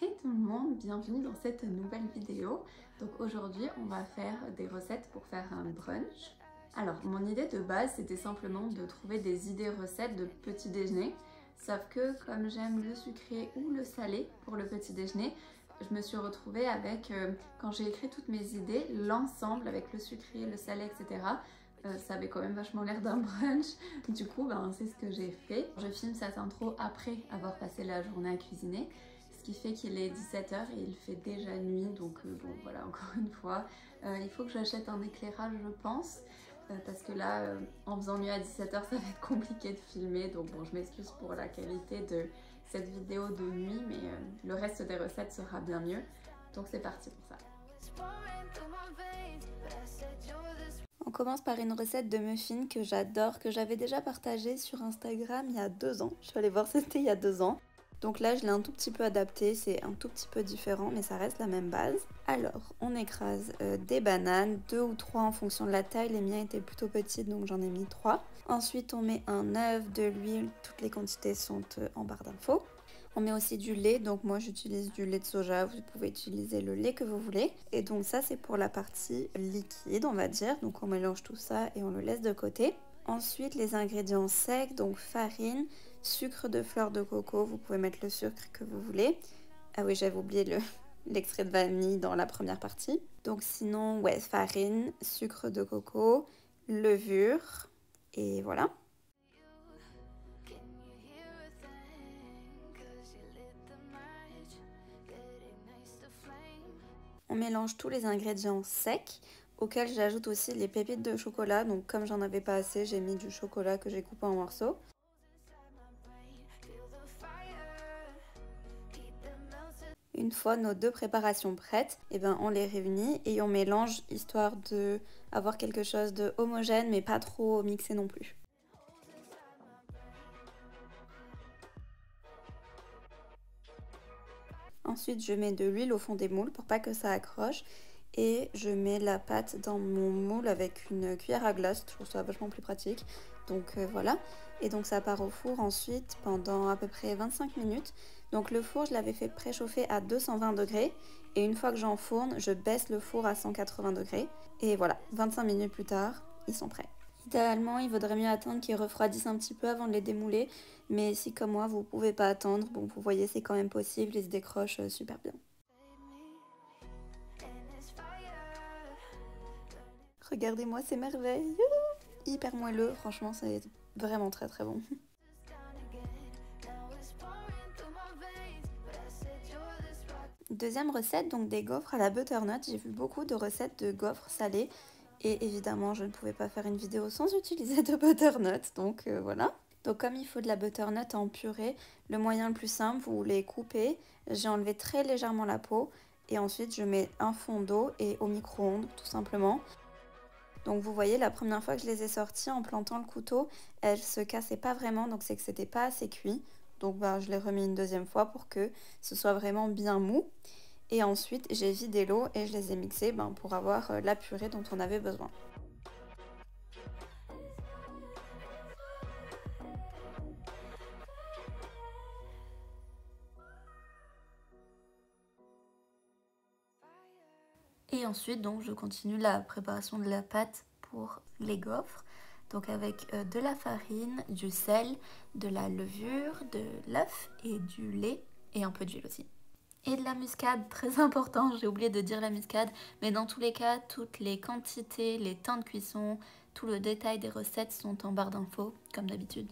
Hey tout le monde, bienvenue dans cette nouvelle vidéo. Donc aujourd'hui on va faire des recettes pour faire un brunch. Alors mon idée de base c'était simplement de trouver des idées recettes de petit déjeuner. Sauf que comme j'aime le sucré ou le salé pour le petit déjeuner, je me suis retrouvée avec, quand j'ai écrit toutes mes idées, l'ensemble avec le sucré, le salé, etc. Ça avait quand même vachement l'air d'un brunch. Du coup c'est ce que j'ai fait. Je filme cette intro après avoir passé la journée à cuisiner. Ce qui fait qu'il est 17h et il fait déjà nuit, donc bon voilà, encore une fois, il faut que j'achète un éclairage je pense, parce que là, en faisant nuit à 17h, ça va être compliqué de filmer, donc bon, je m'excuse pour la qualité de cette vidéo de nuit, mais le reste des recettes sera bien mieux, donc c'est parti pour ça. On commence par une recette de muffins que j'adore, que j'avais déjà partagée sur Instagram il y a 2 ans, je suis allée voir c'était il y a 2 ans. Donc là, je l'ai un tout petit peu adapté, c'est un tout petit peu différent, mais ça reste la même base. Alors, on écrase des bananes, 2 ou 3 en fonction de la taille. Les miens étaient plutôt petites, donc j'en ai mis 3. Ensuite, on met un œuf, de l'huile, toutes les quantités sont en barre d'infos. On met aussi du lait, donc moi j'utilise du lait de soja, vous pouvez utiliser le lait que vous voulez. Et donc ça, c'est pour la partie liquide, on va dire. Donc on mélange tout ça et on le laisse de côté. Ensuite, les ingrédients secs, donc farine, sucre de fleur de coco, vous pouvez mettre le sucre que vous voulez. Ah oui, j'avais oublié l'extrait de vanille dans la première partie. Donc sinon, ouais, farine, sucre de coco, levure, et voilà. On mélange tous les ingrédients secs, auxquels j'ajoute aussi les pépites de chocolat. Donc comme j'en avais pas assez, j'ai mis du chocolat que j'ai coupé en morceaux. Une fois nos 2 préparations prêtes, on les réunit et on mélange histoire de avoir quelque chose de homogène mais pas trop mixé non plus. Ensuite, je mets de l'huile au fond des moules pour pas que ça accroche et je mets la pâte dans mon moule avec une cuillère à glace, je trouve ça vachement plus pratique. Donc voilà, et donc ça part au four ensuite pendant à peu près 25 minutes. Donc le four, je l'avais fait préchauffer à 220 degrés et une fois que j'enfourne, je baisse le four à 180 degrés. Et voilà, 25 minutes plus tard, ils sont prêts. Idéalement, il vaudrait mieux attendre qu'ils refroidissent un petit peu avant de les démouler, mais si comme moi, vous pouvez pas attendre, bon, vous voyez, c'est quand même possible, ils se décrochent super bien. Regardez-moi ces merveilles, hyper moelleux, franchement, c'est vraiment très très bon. Deuxième recette, donc des gaufres à la butternut. J'ai vu beaucoup de recettes de gaufres salées et évidemment je ne pouvais pas faire une vidéo sans utiliser de butternut, donc voilà. Donc comme il faut de la butternut en purée, le moyen le plus simple, vous les coupez, j'ai enlevé très légèrement la peau et ensuite je mets un fond d'eau et au micro-ondes tout simplement. Donc vous voyez, la première fois que je les ai sorties en plantant le couteau, elles se cassaient pas vraiment, donc c'est que c'était pas assez cuit. Donc je l'ai remis une deuxième fois pour que ce soit vraiment bien mou. Et ensuite, j'ai vidé l'eau et je les ai mixées pour avoir la purée dont on avait besoin. Et ensuite, donc, je continue la préparation de la pâte pour les gaufres. Donc avec de la farine, du sel, de la levure, de l'œuf et du lait et un peu d'huile aussi. Et de la muscade, très important, j'ai oublié de dire la muscade, mais dans tous les cas, toutes les quantités, les temps de cuisson, tout le détail des recettes sont en barre d'infos, comme d'habitude.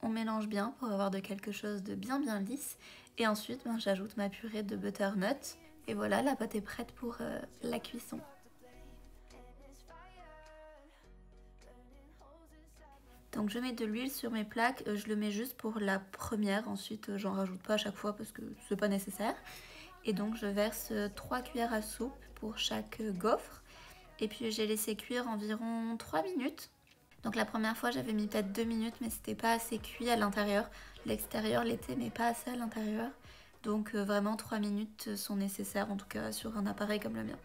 On mélange bien pour avoir de quelque chose de bien lisse et ensuite j'ajoute ma purée de butternut et voilà, la pâte est prête pour la cuisson. Donc je mets de l'huile sur mes plaques, je le mets juste pour la première, ensuite j'en rajoute pas à chaque fois parce que c'est pas nécessaire. Et donc je verse 3 cuillères à soupe pour chaque gaufre. Et puis j'ai laissé cuire environ 3 minutes. Donc la première fois j'avais mis peut-être 2 minutes mais c'était pas assez cuit à l'intérieur. L'extérieur l'était mais pas assez à l'intérieur. Donc vraiment 3 minutes sont nécessaires en tout cas sur un appareil comme le mien.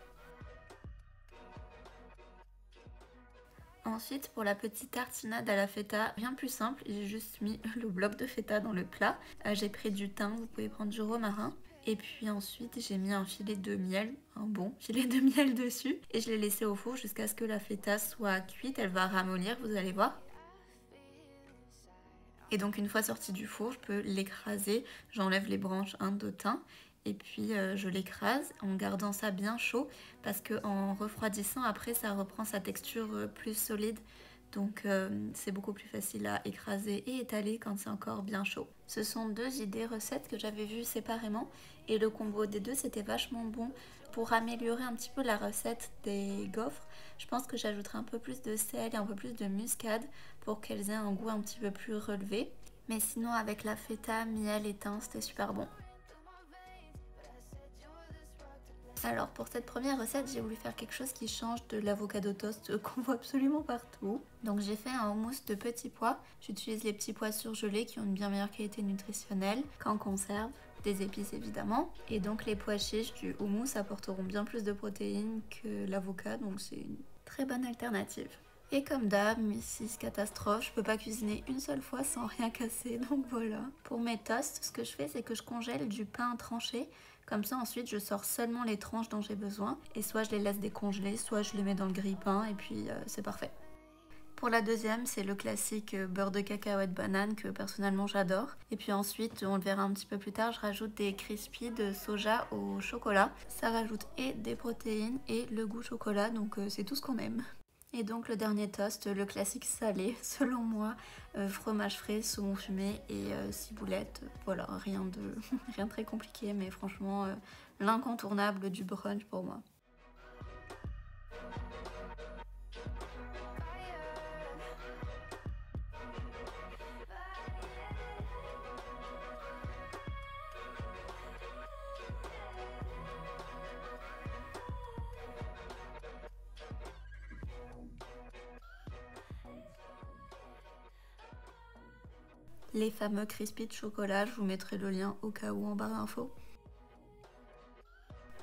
Ensuite pour la petite tartinade à la feta, rien de plus simple, j'ai juste mis le bloc de feta dans le plat. J'ai pris du thym, vous pouvez prendre du romarin. Et puis ensuite j'ai mis un filet de miel, un bon filet de miel dessus. Et je l'ai laissé au four jusqu'à ce que la feta soit cuite, elle va ramollir, vous allez voir. Et donc une fois sortie du four, je peux l'écraser, j'enlève les branches de thym. Et puis je l'écrase en gardant ça bien chaud parce qu'en refroidissant après ça reprend sa texture plus solide. Donc c'est beaucoup plus facile à écraser et étaler quand c'est encore bien chaud. Ce sont deux idées recettes que j'avais vues séparément et le combo des deux c'était vachement bon. Pour améliorer un petit peu la recette des gaufres, je pense que j'ajouterai un peu plus de sel et un peu plus de muscade pour qu'elles aient un goût un petit peu plus relevé. Mais sinon avec la feta, miel et thym c'était super bon. Alors pour cette première recette, j'ai voulu faire quelque chose qui change de l'avocado toast qu'on voit absolument partout. Donc j'ai fait un houmous de petits pois. J'utilise les petits pois surgelés qui ont une bien meilleure qualité nutritionnelle qu'en conserve. Des épices évidemment. Et donc les pois chiches du houmous apporteront bien plus de protéines que l'avocat, donc c'est une très bonne alternative. Et comme d'hab, Mrs Catastrophe, je peux pas cuisiner une seule fois sans rien casser, donc voilà. Pour mes toasts, ce que je fais, c'est que je congèle du pain tranché. Comme ça, ensuite, je sors seulement les tranches dont j'ai besoin. Et soit je les laisse décongeler, soit je les mets dans le grille-pain et puis c'est parfait. Pour la deuxième, c'est le classique beurre de cacahuète banane que personnellement j'adore. Et puis ensuite, on le verra un petit peu plus tard, je rajoute des crispies de soja au chocolat. Ça rajoute et des protéines et le goût chocolat, donc c'est tout ce qu'on aime. Et donc le dernier toast, le classique salé, selon moi, fromage frais, saumon fumé et ciboulette. Voilà, rien de très compliqué, mais franchement, l'incontournable du brunch pour moi. Les fameux crispies de chocolat, je vous mettrai le lien au cas où en barre d'infos.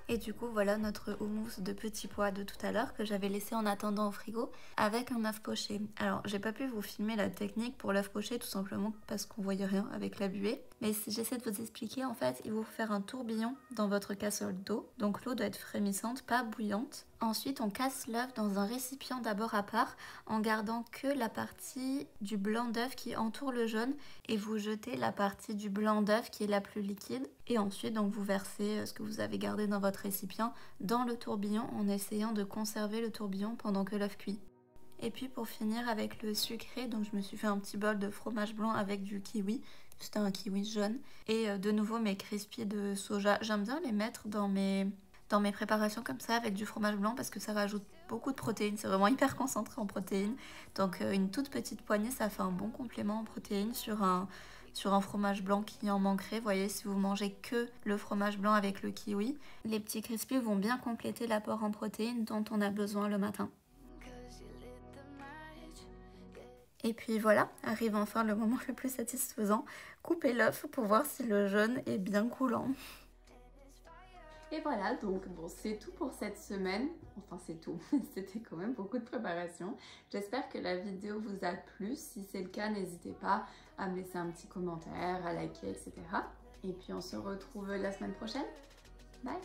Et du coup voilà notre houmous de petits pois de tout à l'heure que j'avais laissé en attendant au frigo avec un œuf poché. Alors j'ai pas pu vous filmer la technique pour l'œuf poché tout simplement parce qu'on voyait rien avec la buée. Mais si j'essaie de vous expliquer, en fait il faut faire un tourbillon dans votre casserole d'eau. Donc l'eau doit être frémissante, pas bouillante. Ensuite on casse l'œuf dans un récipient d'abord à part en gardant que la partie du blanc d'œuf qui entoure le jaune et vous jetez la partie du blanc d'œuf qui est la plus liquide. Et ensuite donc vous versez ce que vous avez gardé dans votre récipient dans le tourbillon en essayant de conserver le tourbillon pendant que l'œuf cuit. Et puis pour finir avec le sucré, donc je me suis fait un petit bol de fromage blanc avec du kiwi. C'était un kiwi jaune. Et de nouveau mes crispies de soja. J'aime bien les mettre dans mes préparations comme ça avec du fromage blanc parce que ça rajoute beaucoup de protéines. C'est vraiment hyper concentré en protéines. Donc une toute petite poignée, ça fait un bon complément en protéines sur un fromage blanc qui en manquerait. Vous voyez, si vous mangez que le fromage blanc avec le kiwi, les petits crispies vont bien compléter l'apport en protéines dont on a besoin le matin. Et puis voilà, arrive enfin le moment le plus satisfaisant. Coupez l'œuf pour voir si le jaune est bien coulant. Et voilà, donc bon, c'est tout pour cette semaine. Enfin, c'est tout. C'était quand même beaucoup de préparation. J'espère que la vidéo vous a plu. Si c'est le cas, n'hésitez pas à me laisser un petit commentaire, à liker, etc. Et puis on se retrouve la semaine prochaine. Bye!